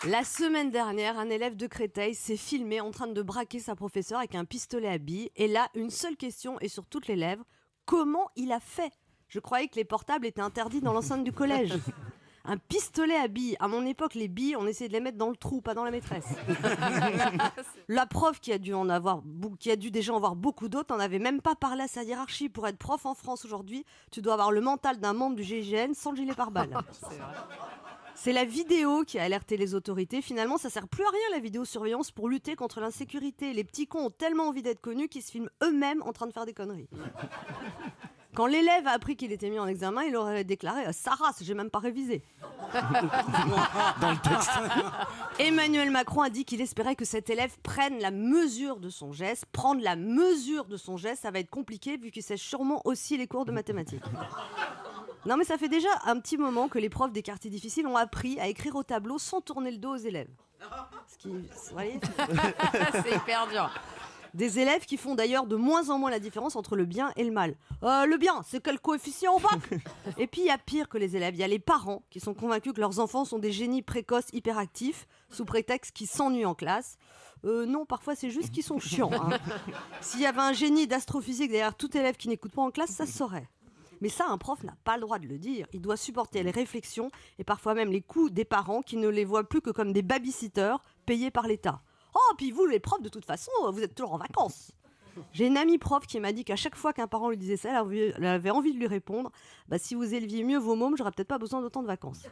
La semaine dernière, un élève de Créteil s'est filmé en train de braquer sa professeure avec un pistolet à billes. Et là, une seule question est sur toutes les lèvres. Comment il a fait ? Je croyais que les portables étaient interdits dans l'enceinte du collège. Un pistolet à billes. À mon époque, les billes, on essayait de les mettre dans le trou, pas dans la maîtresse. La prof qui a dû déjà en avoir beaucoup d'autres, n'en avait même pas parlé à sa hiérarchie. Pour être prof en France aujourd'hui, tu dois avoir le mental d'un membre du GIGN sans le gilet pare-balles. C'est la vidéo qui a alerté les autorités. Finalement, ça sert plus à rien la vidéosurveillance pour lutter contre l'insécurité. Les petits cons ont tellement envie d'être connus qu'ils se filment eux-mêmes en train de faire des conneries. Quand l'élève a appris qu'il était mis en examen, il aurait déclaré « Sa race, j'ai même pas révisé ». Dans le texte. Emmanuel Macron a dit qu'il espérait que cet élève prenne la mesure de son geste. Prendre la mesure de son geste, ça va être compliqué vu qu'il sait sûrement aussi les cours de mathématiques. Non mais ça fait déjà un petit moment que les profs des quartiers difficiles ont appris à écrire au tableau sans tourner le dos aux élèves. Vous voyez, C'est hyper dur. des élèves qui font d'ailleurs de moins en moins la différence entre le bien et le mal. Le bien, c'est quel coefficient au bac ? Et puis il y a pire que les élèves, il y a les parents qui sont convaincus que leurs enfants sont des génies précoces hyperactifs sous prétexte qu'ils s'ennuient en classe. Non, parfois c'est juste qu'ils sont chiants. Hein. S'il y avait un génie d'astrophysique derrière tout élève qui n'écoute pas en classe, ça se saurait. Mais ça, un prof n'a pas le droit de le dire. Il doit supporter les réflexions et parfois même les coups des parents qui ne les voient plus que comme des babysitters payés par l'État. Oh, puis vous, les profs, de toute façon, vous êtes toujours en vacances. J'ai une amie prof qui m'a dit qu'à chaque fois qu'un parent lui disait ça, elle avait envie de lui répondre « Si vous éleviez mieux vos mômes, j'aurais peut-être pas besoin d'autant de vacances. »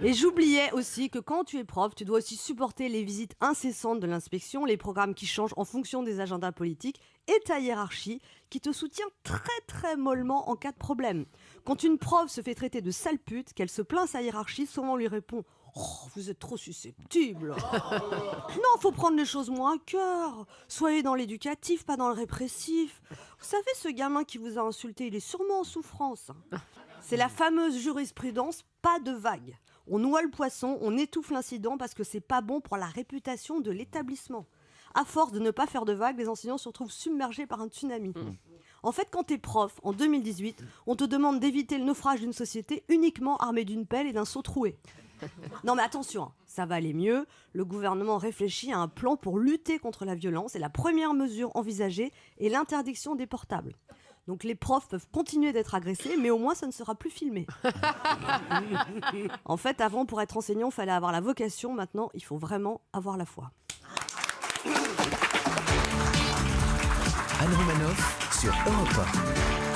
Et j'oubliais aussi que quand tu es prof, tu dois aussi supporter les visites incessantes de l'inspection, les programmes qui changent en fonction des agendas politiques et ta hiérarchie qui te soutient très très mollement en cas de problème. Quand une prof se fait traiter de sale pute, qu'elle se plaint sa hiérarchie, souvent on lui répond « Oh, vous êtes trop susceptible. Non, faut prendre les choses moins à cœur. Soyez dans l'éducatif, pas dans le répressif. Vous savez, ce gamin qui vous a insulté, il est sûrement en souffrance. » C'est la fameuse jurisprudence « pas de vague ». On noie le poisson, on étouffe l'incident parce que c'est pas bon pour la réputation de l'établissement. À force de ne pas faire de vagues, les enseignants se retrouvent submergés par un tsunami. En fait, quand t'es prof, en 2018, on te demande d'éviter le naufrage d'une société uniquement armée d'une pelle et d'un seau troué. Non mais attention, hein, ça va aller mieux. Le gouvernement réfléchit à un plan pour lutter contre la violence et la première mesure envisagée est l'interdiction des portables. Donc les profs peuvent continuer d'être agressés, mais au moins ça ne sera plus filmé. En fait, avant, pour être enseignant, il fallait avoir la vocation. Maintenant, il faut vraiment avoir la foi. Anne Romanoff sur Europe 1.